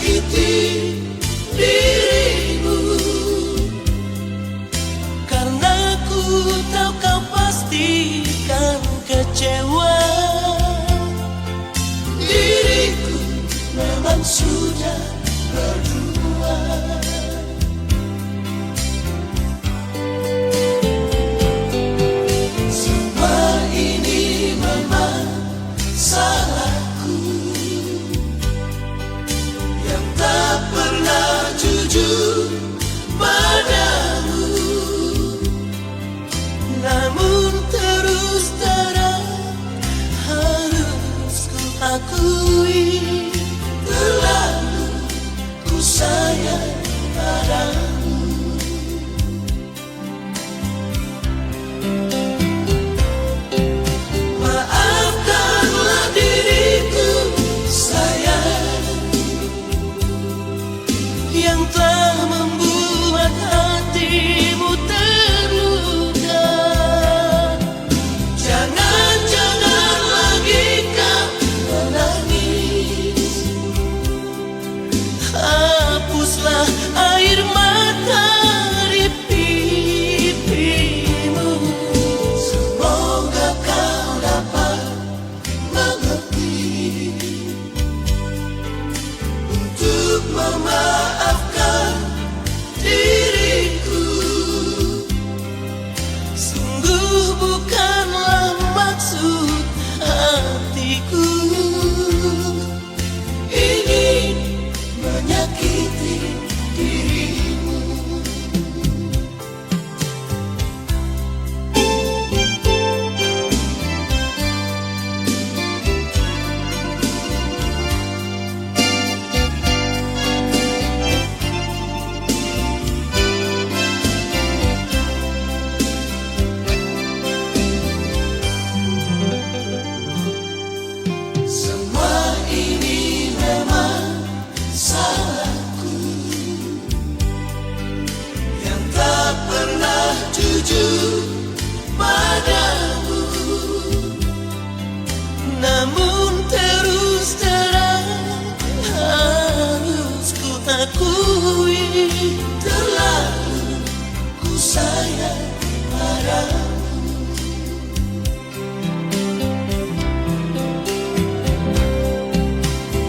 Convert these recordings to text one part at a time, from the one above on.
menyakiti dirimu, karena ku tahu kau pasti kan kecewa. Diriku memang sudah berdua. Semua ini memang salahku yang tak pernah jujur padamu, namun terus terang harus ku akui, terlalu ku sayang padamu. Maafkanlah diriku sayang, yang telah membuat hatimu terluka. Jangan lagi kau menangis, hapuslah air mata di pipimu. Semoga kau dapat mengerti untuk memaafkan diriku. Sungguh bukanlah maksud hatiku ingin menyakiti dirimu. Semua ini memang salahku yang tak pernah jujur padamu, namun terus terang harus ku akui, terlalu ku sayang padamu.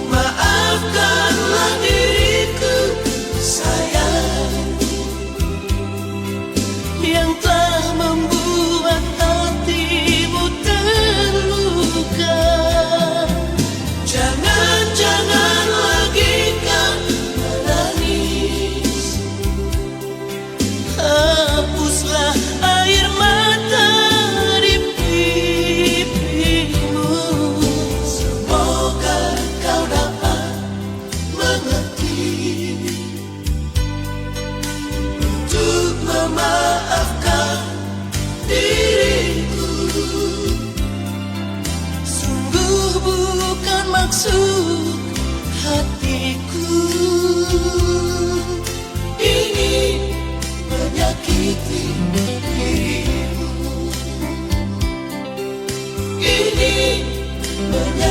Maafkanlah diriku sayang, yang telah membuat hatimu terluka. Jangan lagi kau menangis, hapuslah air mata di pipimu. Semoga kau dapat mengerti untuk memaafkan diriku. Sungguh bukan maksud hatiku ingin menyakiti dirimu, ingin menyakiti